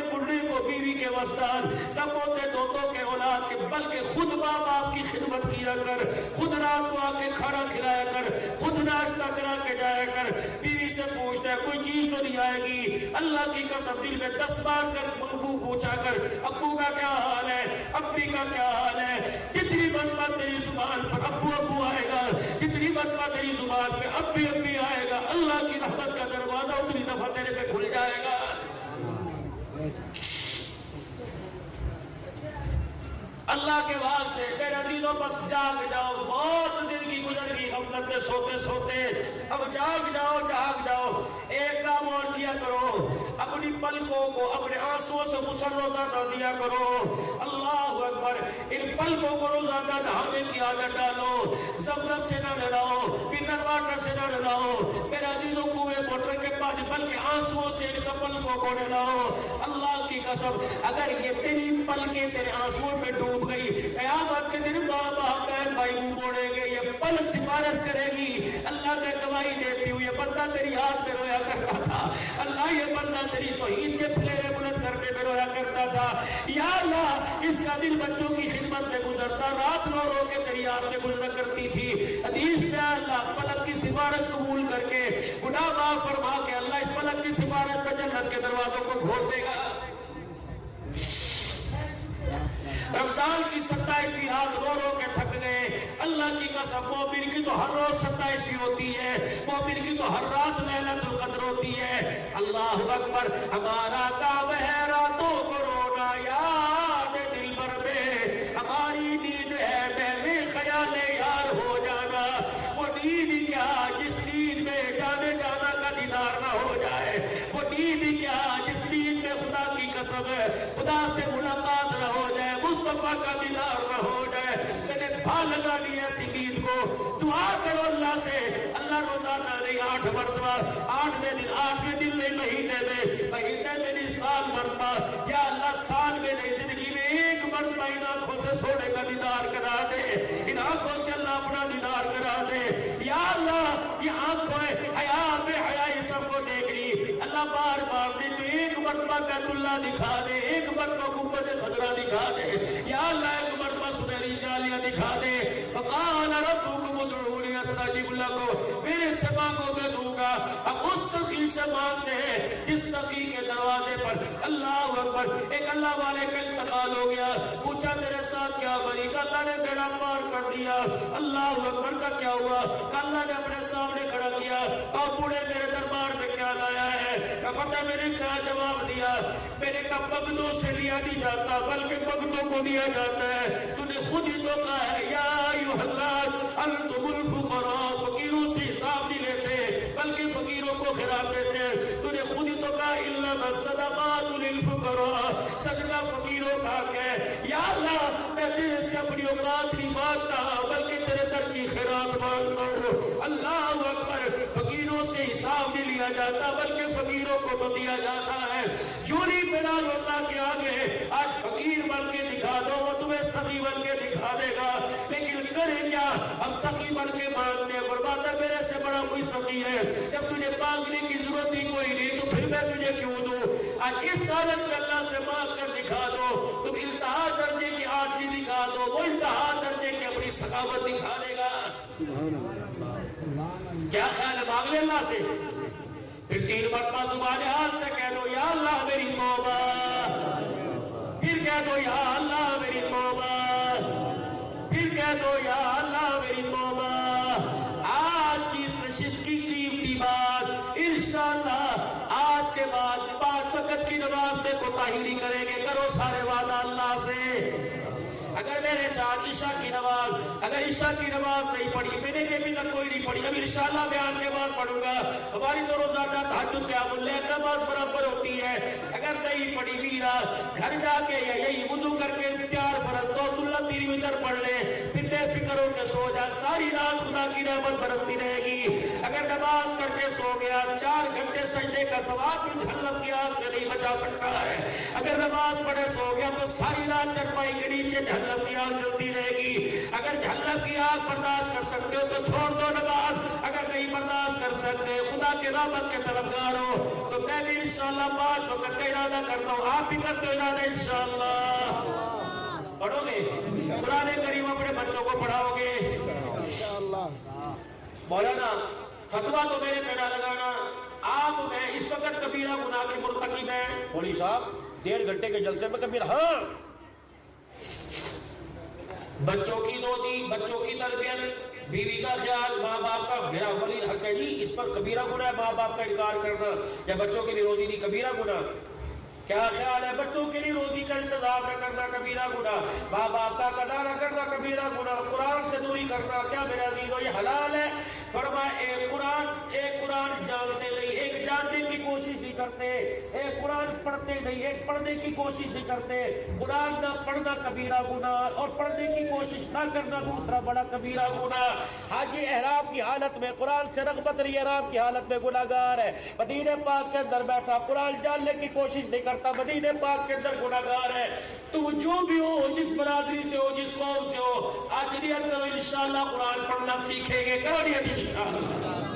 کو بیوی کے وسطان، نہ پوتے دوتوں کے اولاد کے، بلکہ خود ماں باپ کی خدمت کیا کر، خود رات کو آ کے کھانا کھلایا کر، خود ناشتہ کرا کے جایا کر۔ بیوی سے پوچھتا ہے کوئی چیز تو نہیں آئے گی، اللہ کی قسم دل میں 10 بار کر ابو پوچھا کر ابو کا کیا حال ہے، ابی کا کیا حال ہے۔ جتنی مرتبہ تیری زبان پر ابو ابو آئے گا، جتنی مرتبہ تیری زبان پہ ابی ابی آئے گا، اللہ کی رحمت کا دروازہ اتنی دفعہ تیرے پہ کھل جائے گا۔ اللہ کے واسطے میرے عزیزوں بس جاگ جاؤ، بہت زندگی گزر گئی غفلت میں سوتے سوتے، اب جاگ جاؤ جاگ جاؤ۔ ایک کام اور کیا کرو، اپنی پلکوں کو اپنے آنسوؤں سے غسل روزانہ دیا کرو۔ اللہ اکبر، ان پلکوں کو روزانہ نہانے کی عادت ڈالو، زمزم سے نہ نہلاؤ، منرل واٹر سے نہ نہلاؤ میرے عزیزوں، کنویں موٹر کے پانی، بلکہ آنسوؤں سے ان پلکوں کو نہلاؤ۔ اللہ کی قسم اگر یہ تیری پلکیں تیرے آنسوؤں میں ڈوب گئی، قیامت کے دن ماں باپ بہن بھائی منہ موڑیں گے، یہ پلک سفارش کرے گی، اللہ میں گواہی دیتی ہوں یہ بندہ تیری یاد میں رویا کرتا تھا، اللہ یہ بندہ تیری توحید کے پھلیرے بلند کرنے میں رویا کرتا تھا، یا اللہ اس کا دل بچوں کی خدمت میں گزرتا، رات رو رو کے تیری یاد میں گزرا کرتی تھی۔ حدیث میں اللہ پلک کی سفارش قبول کر کے گناہ معاف فرما کے اللہ اس پلک کی سفارش پہ جنت کے دروازوں کو کھول دے گا۔ رمضان کی 27ویں رات رو رو کے تھک گئے، اللہ کی قسم مومن کی تو ہر روز 27ویں ہوتی ہے، مومن کی تو ہر رات لیلۃ القدر ہوتی ہے۔ اللہ اکبر، ہمارا کام ہے راتوں کو رونا، یاد دل بھر میں ہماری نیند ہے بے خیال یار ہو جانا، وہ نیند کیا جس نیند میں جانے جانا کا دیدار نہ ہو جائے، وہ نیند کیا جس نیند میں خدا کی قسم ہے خدا سے ملاقات نہ ہو جائے، مصطفیٰ کا دیدار نہ ہو جائے۔ میں نے بھا لگا لی ایسی نیند کو، دعا کرو اللہ سے، اللہ روزانہ نہیں 8 مرتبہ، 8ویں دن 8ویں دن نہیں، مہینے میں نہیں، سال مرتبہ، یا اللہ سال میں نہیں زندگی میں ایک مرتبہ ان آنکھوں سے سونے کا دیدار کرا دے، ان آنکھوں سے اللہ اپنا دیدار کرا دے۔ یا اللہ یہ آنکھیں حیا بے حیائی سب کو دیکھ لی، اللہ بار بار نے تو ایک مرتبہ بیت اللہ دکھا دے، ایک مرتبہ گنبد خضرا دکھا دے، یا اللہ ایک مرتبہ سنہری جالیاں دکھا دے۔ وقال ربکم ادعونی استجب لکم، میرے سے مانگو میں دوں گا۔ اب اس سخی سے مانگتے ہیں جس سخی کے دروازے پر اللہ اکبر ایک اللہ والے کا انتقال ہو گیا، پوچھا تیرے ساتھ کیا بنی، کہ اللہ نے بیڑا پار کر دیا۔ اللہ اکبر کا کیا ہوا، کہ اللہ نے اپنے سامنے کھڑا کیا، اور بوڑھے میرے دربار میں کیا لایا ہے، پتہ میں نے کیا جواب دیا، میرے کا بگدوں سے لیا نہیں جاتا بلکہ بگدوں کو دیا جاتا ہے، تو نے خود انما الصدقات للفقراء، صدقہ فقیروں کا ہے۔ یا اللہ میں تیرے سے اپنی اوقات نہیں مانگتا بلکہ تیرے در کی خیرات مانگتا ہوں۔ اللہ اکبر، فقیروں سے حساب نہیں لیا جاتا بلکہ فقیروں کو تو دیا جاتا ہے۔ جولی پہنا لو اللہ کے آگے، آج فقیر بن کے دکھا دو وہ تمہیں سخی بن کے دکھا دے گا، لیکن کرے کیا؟ ہم سخی بن کے مانگتے ہیں، فرماتا میرے سے بڑا کوئی سخی ہے، جب تجھے مانگنے کی ضرورت ہی کوئی نہیں تو پھر میں تجھے کیوں دوں؟ آج اس حالت میں اللہ سے مانگ کر دکھا دو، تم انتہا درجے کی عاجزی دکھا دو، وہ انتہا درجے کی اپنی سخاوت دکھا دے گا۔ کیا خیال ہے؟ مانگ لے اللہ سے، پھر 3 مرتبہ زبان حال سے کہہ دو یا اللہ میری توبہ، پھر کہہ دو یا اللہ میری توبہ، پھر کہہ دو یا اللہ میری توبہ۔ آج کی اس نشست کی قیمتی بات، انشاءاللہ آج کے بعد 5 وقت کی نماز میں کوتاہی نہیں کریں گے، کرو سارے وعدہ اللہ سے۔ اگر میرے ساتھ عشاء کی نماز، اگر عشاء کی نماز نہیں پڑھی، میں نے ابھی تک کوئی نہیں پڑھی، ابھی انشاءاللہ بیان کے بعد پڑھوں گا، ہماری تو روزانہ تہجد قیام اللیل نماز برابر ہوتی ہے، اگر نہیں پڑھی ویرا گھر جا کے یا یہی وضو کر کے 4 فرض 2 سنت 3 وتر پڑھ لے، پھر بے فکر ہو کے سو جا، ساری رات خدا کی رحمت برستی رہے گی۔ اگر نماز کر کے سو گیا 4 گھنٹے سجدے کا ثواب بھی جہنم کی آگ سے نہیں بچا سکتا ہے، اگر نماز پڑھے سو گیا تو ساری رات چرپائی کے نیچے جہنم کی آگ جلتی رہے گی۔ اگر جہنم کی آگ برداشت کر سکتے ہو تو چھوڑ دو نماز، اگر نہیں برداشت کر سکتے خدا کے رحمت کے طلبگار ہو تو میں بھی انشاءاللہ 5 وقت کا ارادہ کرتا ہوں، آپ بھی کرتے ہو ارادہ انشاءاللہ؟ پڑھو گے قرآن کریم اپنے بچوں کو پڑھاؤ گے انشاءاللہ؟ مولانا فتویٰ تو میرے پہ نہ لگانا، آپ میں اس وقت کبیرہ گناہ کے مرتکب ہیں، مولوی صاحب 1.5 گھنٹے کے جلسے میں کبیرہ، ہاں بچوں کی روزی، بچوں کی تربیت، بیوی کا خیال، ماں باپ کا، میرا ولی حق ہے جی، اس پر کبیرہ گناہ ہے ماں باپ کا انکار کرنا، یا بچوں کے لیے روزی نہیں کبیرہ گناہ؟ کیا خیال ہے؟ بچوں کے لیے روزی کا انتظام نہ کرنا کبیرہ گناہ، ماں باپ کا ادا نہ کرنا کبیرہ گناہ، قرآن سے دوری کرنا، کیا میرے عزیزو یہ حلال ہے؟ فرمایا ایک قرآن جانتے نہیں، ایک جاننے کی کوشش نہیں کرتے، ایک قرآن پڑھتے نہیں، ایک پڑھنے کی کوشش نہیں کرتے۔ قرآن نہ پڑھنا کبیرہ گناہ اور پڑھنے کی کوشش نہ کرنا دوسرا بڑا کبیرہ گناہ۔ حاجی احرام کی حالت میں قرآن سے رغبت نہیں، احرام کی حالت میں گناہگار ہے، مدینے پاک کے اندر بیٹھا قرآن جاننے کی کوشش نہیں کرتا، مدینے پاک کے اندر گناہگار ہے۔ تو جو بھی ہو، جس برادری سے ہو، جس قوم سے ہو، آج نیت کرو انشاءاللہ قرآن پڑھنا سیکھیں گے، کرو نیت انشاءاللہ۔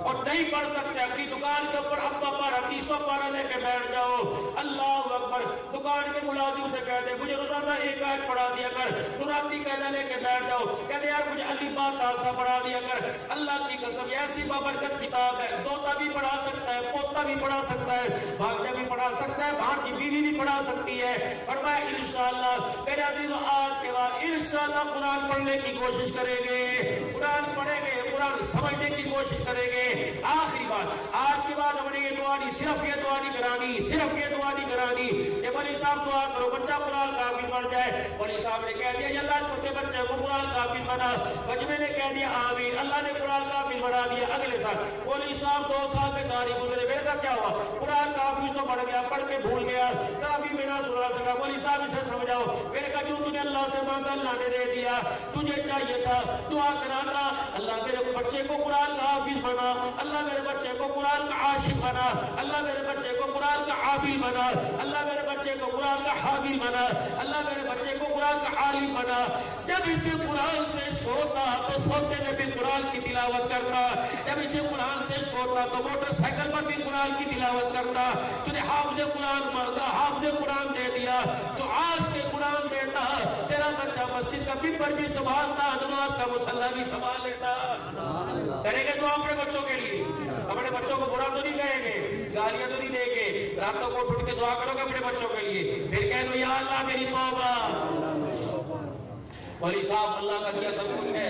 اور نہیں پڑھ سکتے اپنی دکان کے اوپر ابا پارا 300 پارا لے کے بیٹھ جاؤ، اللہ اکبر، دکان کے ملازم سے کہہ دے مجھے روزانہ 1 آیت پڑھا دیا کر، قرآن قاعدہ لے کے بیٹھ جاؤ، کہتے یار مجھے علی با تاسا پڑھا دیا کر، اللہ کی قسم ایسی بابرکت کتاب ہے، دوتا بھی پڑھا سکتا ہے، پوتا بھی پڑھا سکتا ہے، بھانجا بھی پڑھا سکتا ہے، بھانجی بیوی بھی پڑھا سکتی ہے۔ فرمایا انشاءاللہ میرے عزیزو آج کے بعد انشاءاللہ قرآن پڑھنے کی کوشش کریں گے، قرآن پڑھیں گے، قرآن سمجھنے کی کوشش کریں گے۔ آخری بات، آج کے بعد ہم نے یہ دعا نہیں، صرف یہ دعا نہیں کرانی، صرف یہ دعا نہیں کرانی، یہ ولی صاحب دعا کرو بچہ قرآن کافی بن جائے، ولی صاحب نے کہہ دیا اللہ چھوٹے بچے کو قرآن کافی بنا، بجمے نے کہہ دیا آمین، اللہ نے قرآن کافی بنا دیا۔ اگلے سال ولی صاحب 2 سال میں کاری گزرے، میرے کا کیا ہوا؟ قرآن کافی تو بڑھ گیا، پڑھ کے بھول گیا، کافی میرا سنا سکا، ولی صاحب اسے سمجھاؤ، میرے کا جو تجھے اللہ سے مانگا اللہ نے دے دیا، تجھے چاہیے تھا دعا کرانا، اللہ میرے بچے کو قرآن کا حافظ بنا، اللہ میرے بچے کو قرآن کا عاشق بنا، اللہ میرے بچے کو قرآن کا عابد بنا، اللہ میرے بچے کو قرآن کا حامل بنا، اللہ میرے بچے کو قرآن کا عالم بنا۔ جب اسے قرآن سے عشق ہوتا تو سوتے میں بھی قرآن کی تلاوت کرتا، جب اسے قرآن سے عشق ہوتا تو موٹر سائیکل پر بھی قرآن کی تلاوت کرتا۔ تجھے حافظ قرآن مانگا، حافظ قرآن دے دیا، تو آج کے قرآن دیتا، تیرا بچہ مسجد کا ممبر بھی سنبھالتا، نماز کا مصلی بھی سنبھال لیتا۔ کریں گے تو اپنے بچوں کے لیے، اپنے بچوں کو برا تو نہیں کہیں گے، گالیاں تو نہیں دیں گے، راتوں کو اٹھ کے دعا کرو گے اپنے بچوں کے لیے، پھر کہہ دو یا اللہ میری توبہ۔ ولی صاحب اللہ کا دیا سب کچھ ہے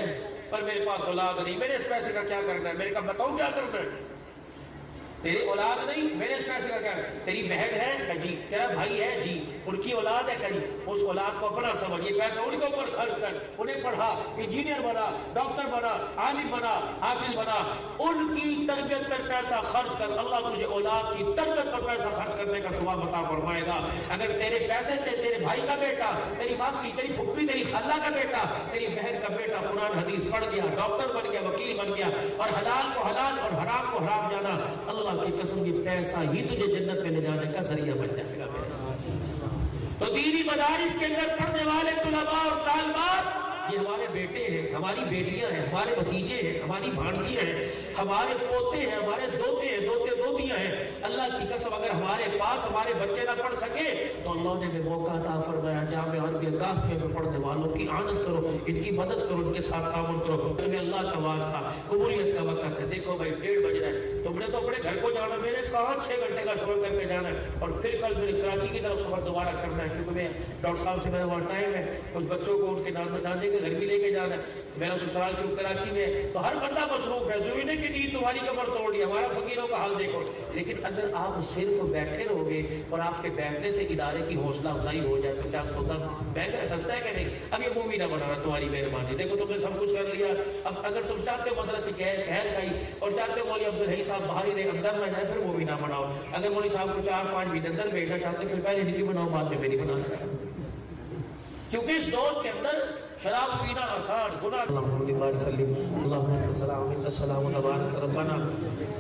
پر میرے پاس اولاد نہیں، میرے اس پیسے کا کیا کرنا ہے، میرے کا بتاؤں کیا کرنا ہے؟ تیرے اولاد نہیں، میں نے اس پیسے کا کیا، تیری بہن ہے کہ جی، تیرا بھائی ہے جی، ان کی اولاد ہے کہ جی، اس اولاد کو اپنا سمجھ، یہ پیسہ ان کے اوپر خرچ کر، انہیں پڑھا، انجینئر بنا، ڈاکٹر بنا، عالم بنا، حافظ بنا، ان کی تربیت پر پیسہ خرچ کر، اللہ تجھے اولاد کی تربیت پر پیسہ خرچ کرنے کا ثواب عطا فرمائے گا۔ اگر تیرے پیسے سے تیرے بھائی کا بیٹا، تیری ماسی، تیری پھپھی، تیری خالہ کا بیٹا، تیری بہن کا بیٹا قرآن حدیث پڑھ گیا، ڈاکٹر بن گیا، وکیل بن گیا، اور حلال کو حلال اور حرام کو حرام جانا، اللہ کی قسم یہ پیسہ ہی تجھے جنت میں لے جانے کا ذریعہ بن جائے گا۔ تو دینی مدارس کے اندر پڑھنے والے طلباء اور طالبات یہ ہمارے بیٹے ہیں، ہماری بیٹیاں ہیں، ہمارے بھتیجے ہیں، ہماری بھانجی ہیں، ہمارے پوتے ہیں، ہمارے دوتے ہیں، دوتے دوتیاں ہیں۔ اللہ کی قسم اگر ہمارے پاس ہمارے بچے نہ پڑھ سکے تو اللہ نے موقع عطا فرمایا، جامع عربیہ قاسمیہ میں پڑھنے والوں کی آنت کرو، ان کی مدد کرو، ان کے ساتھ تعاون کرو۔ تمہیں اللہ کا واسطہ، قبولیت کا وقت ہے۔ دیکھو بھائی 1:30 بج رہا ہے، تم نے تو اپنے گھر کو جانا، میرے کہاں 6 گھنٹے کا سفر کر کے جانا ہے، اور پھر کل میرے کراچی کی طرف سفر دوبارہ کرنا ہے، کیونکہ میں ڈاکٹر صاحب سے میرا وہاں ٹائم ہے، کچھ بچوں کو ان کے نانے کے گھر بھی لے کے جانا ہے، میرا سسرال کیوں کراچی میں، تو ہر بندہ مصروف ہے۔ ضروری نہیں کہ نہیں تمہاری کمر توڑ دیا، ہمارا فقیروں کا حال دیکھو۔ لیکن اگر آپ صرف بیٹھے رہو گے اور آپ کے بیٹھنے سے ادارے کی حوصلہ افزائی ہو جائے تو کیا سودا مہنگا ہے سستا ہے کہ نہیں؟ اب یہ مووی نہ بنانا، تمہاری مہربانی، دیکھو تم نے سب کچھ کر لیا۔ اب اگر تم چاہتے ہو مدرسے خیر کھائی اور چاہتے ہو مولوی عبدالحی صاحب باہر ہی رہے، اندر نہ جائے، پھر مووی نہ بناؤ۔ اگر مولوی صاحب کو 4-5 مہینے اندر بھیجنا چاہتے پھر پہلے نکی بناؤ، بعد میں میری بنانا، کیونکہ اس دور کے اندر شراب پینا آسان گناہ۔ اللہم صلی اللہم السلام تبارک ربنا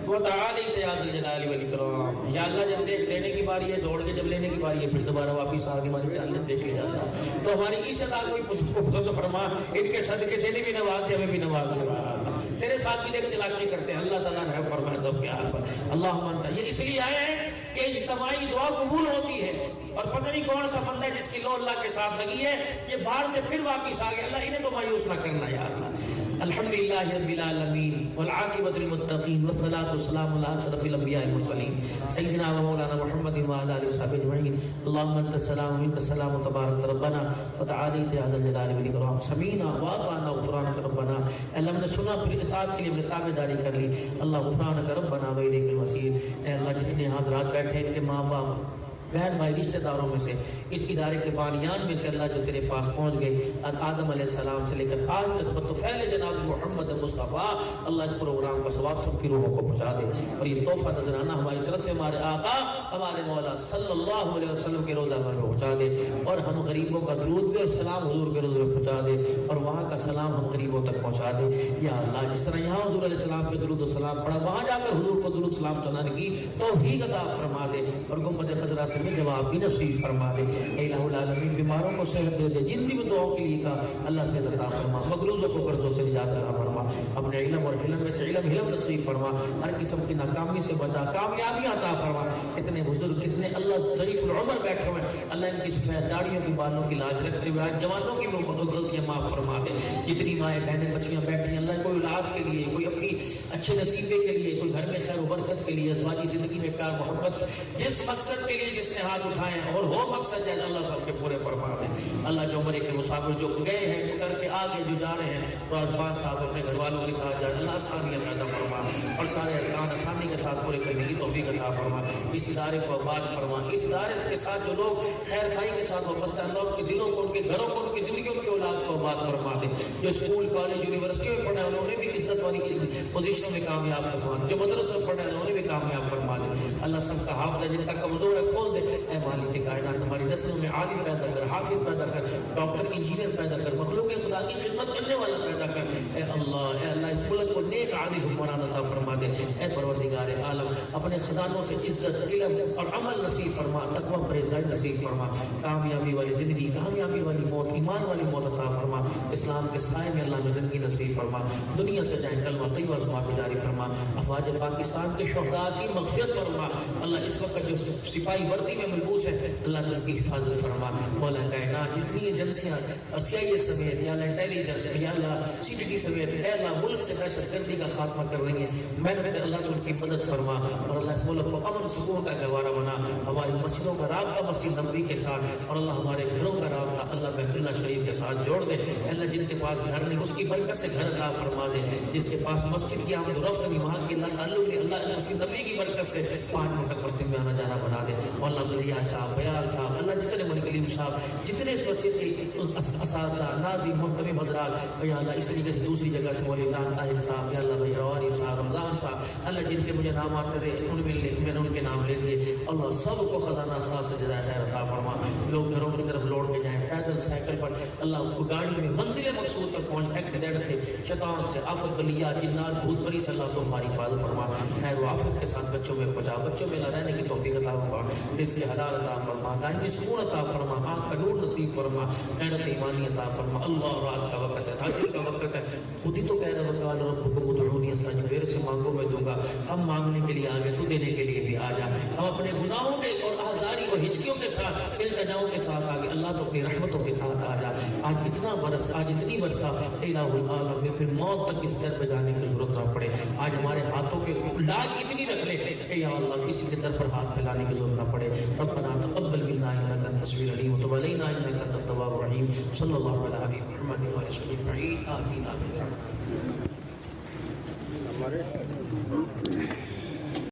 وتعالی یا ذی الجلال والاکرام۔ یا اللہ جب دینے کی باری ہے دوڑ کے، جب لینے کی باری ہے پھر دوبارہ واپس آ کے ہماری چالت دیکھ لیا جاتا، تو ہماری اس ادا کو پسند فرما، ان کے صدقے سے بھی نواز دے، ہمیں بھی نواز دے، تیرے ساتھ بھی دیکھ چلاکی کرتے ہیں، اللہ تعالیٰ نے فرمایا سب کے حال پر اللہم انت۔ یہ اس لیے آئے ہیں کہ اجتماعی دعا قبول ہوتی ہے، اور پتہ نہیں کون سا بندہ جس کی لو اللہ کے ساتھ لگی ہے، یہ باہر سے پھر واپس آ گیا، اللہ انہیں تو مایوس نہ کرنا یا اللہ۔ الحمدللہ رب العالمین والعاقبۃ للمتقین والصلاۃ والسلام علی اشرف الانبیاء والمرسلین سیدنا و مولانا محمد وعلی آلہ وصحبہ اجمعین۔ اللہم انت السلام ومنک السلام تبارک ربنا وتعالیت یا ذا الجلال والاکرام۔ سمیعنا واطعنا غفرانک ربنا، اللہ ہم نے سنا پھر اطاعت کے لیے ہم نے تابعداری کر لی، اللہ غفرانک ربنا والیک المصیر۔ اے اللہ جتنے حضرات بیٹھے ان کے ماں باپ بہن بھائی رشتہ داروں میں سے، اس ادارے کے بانیان میں سے اللہ جو تیرے پاس پہنچ گئے آدم علیہ السلام سے لے کر آج تک بطفیل جناب محمد مصطفیٰ، اللہ اس پروگرام کا ثواب سب کی روحوں کو پہنچا دے، اور یہ تحفہ نذرانہ ہماری طرف سے ہمارے آقا ہمارے مولا صلی اللہ علیہ وسلم کے روزہ میں پہنچا دے، اور ہم غریبوں کا درود بھی اور سلام حضور کے روزے میں پہنچا دے، اور وہاں کا سلام ہم غریبوں تک پہنچا دے یا اللہ۔ جس طرح یہاں حضور علیہ السلام پہ درود و سلام پڑھا، وہاں جا کر حضور کو درود سلام سنانے کی توفیق عطا فرما دے، اور گنبد خضرا سے جواب بھی نصیب فرما دے۔ اے الہ العالمین بیماروں کو صحت دے دے، جن بھی دعاؤں کے لیے کہا اللہ سے عطا فرما، مغروضوں کو قرضوں سے نجات عطا فرما، اپنے علم اور حلم میں سے علم نصیب فرما، ہر قسم کی ناکامی سے بچا، کامیابی عطا فرما۔ کتنے بزرگ کتنے اللہ ضعیف العمر بیٹھے ہوئے، اللہ ان کی سفید داڑیوں کی بالوں کی لاج رکھتے ہوئے آج جوانوں کی غلطیاں معاف فرما دے۔ جتنی مائیں بہنیں بچیاں بیٹھی ہیں اللہ، کوئی اولاد کے لیے، کوئی اپنی اچھے نصیبے کے لیے، کوئی گھر میں خیر و برکت کے لیے، ازواجی زندگی میں پیار محبت، جس مقصد کے لیے جس نے ہاتھ اٹھائے اور وہ مقصد ہے اللہ سب کے پورے فرما دے۔ اللہ جو عمرے کے مسافر جو گئے ہیں کر کے آگے جو جا رہے ہیں، تو عرفان صاحب اپنے گھر والوں کے ساتھ جائیں، اللہ آسانیاں پیدا فرما، اور سارے ارکان آسانی کے ساتھ پورے کرنے کی توفیق عطا فرما۔ اس ادارے کو آباد فرما، اس ادارے کے ساتھ جو لوگ خیر خائی کے ساتھ وابستہ ہیں، اللہ ان کے دلوں کو، ان کے گھروں کو، ان کی زندگی، ان کی اولاد کو آباد فرما دے۔ جو اسکول کالج یونیورسٹی میں پڑھے ہیں انہوں نے بھی عزت والی پوزیشنوں میں کامیاب فرما دے، جو مدرسے میں پڑھے ہیں انہوں نے بھی کامیاب فرما دے۔ اللہ سب کا حافظ ہے، جن کا کمزور ہے کھول دے۔ اے مالک کائنات ہماری نسلوں میں عالم پیدا کر، حافظ پیدا کر، ڈاکٹر انجینئر پیدا کر، مخلوق خدا کی خدمت کرنے والا پیدا کر۔ اے اللہ اس ملک کو نیک عادل حکمران عطا فرما دے۔ اے پروردگار عالم اپنے خزانوں سے عزت، علم اور عمل نصیب فرما، تقوی پرہیزگاری نصیب فرما، کامیابی والی زندگی، کامیابی والی موت، ایمان والی موت عطا فرما، اسلام کے سائے میں اللہ میں زندگی نصیب فرما، دنیا سے جائیں کلمہ طیبہ زبان پہ جاری فرما، افواج پاکستان کے شہداء کی مغفرت فرما۔ اللہ اس وقت جو سپاہی وردی میں ملبوس ہے اللہ تن کی حفاظت فرما۔ مولا کائنات جتنی ایجنسیاں CIA سمیت یا اللہ انٹیلیجنس یا اللہ CBD سمیت اے اللہ ملک سے دہشت گردی کا خاتمہ کر رہی ہیں، محنت اللہ تو ان کی مدد فرما، اور اللہ اس ملک کو امن سکون کا گہوارہ بنا، ہماری مسجدوں کا رابطہ مسجد نبوی کے ساتھ، اور اللہ ہمارے گھروں کا رابطہ اللہ بیت اللہ شریف کے ساتھ جوڑ دے۔ اللہ جن کے پاس گھر نہیں اس کی برکت سے گھر عطا فرما دے، جس کے پاس مسجد کی آمد و رفت نہیں وہاں کی اللہ تعلق نہیں، اللہ مسجد نبی کی برکت سے 5 منٹ تک مسجد میں آنا جانا بنا دے۔ مولانا بلیا صاحب، بیال صاحب، اللہ جتنے منکلیم صاحب، جتنے اس مسجد کے اساتذہ ناظرین محترم حضرات، یا اللہ اس طریقے سے دوسری جگہ سے مولانا طاہر صاحب، یا اللہ بھائی رواری صاحب، رمضان صاحب، اللہ جن کے مجھے نام آتے تھے میں نے ان کے نام لے دیے، اللہ سب کو خزانہ خاص جزائے خیر عطا فرما۔ لوگ گھروں کی طرف لوٹ کے جائیں، پیدل سائیکل پر، اللہ گاڑی میں منزل مقصود تک پہنچ، ایکسیڈنٹ سے، شیطان سے، آفت بلیات جنات بھوت پری سے اللہ تو ہماری حفاظت فرما، خیر و عافیت کے ساتھ بچوں میں پہنچا، بچوں میں رہنے کی توفیق عطا فرما، رزق حلال عطا فرما، دائمی سکون عطا فرما، آنکھ کا نور نصیب فرما، غیرت ایمانی عطا فرما۔ اللہ رات کا وقت ہے، تھاجر کا وقت ہے، خود ہی تو کہہ رہا وقال ربکم ادعونی استجب، میرے سے مانگو میں دوں گا۔ ہم مانگنے کے لیے آگے، تو دینے کے لیے بھی آ جا۔ ہم اپنے گناہوں کے اور آزاری اور ہچکیوں کے ساتھ، التجاؤں کے ساتھ آگے، اللہ تو اپنی رحمتوں کے ساتھ آ جا۔ آج اتنا برس، آج اتنی برسا، الہ العالم میں پھر موت تک اس در پہ جانے کی ضرورت نہ پڑے۔ آج ہمارے ہاتھوں کے لاج اتنی رکھ لے کہ یا اللہ کسی کے در پر ہاتھ پھیلانے کی ضرورت نہ پڑے۔ ربنا تقبل منا انک انت السمیع العلیم وتب علینا انک انت التواب الرحیم۔ صلی اللہ علی حبیب محمد و آلہ وصحبہ اجمعین، آمین آمین۔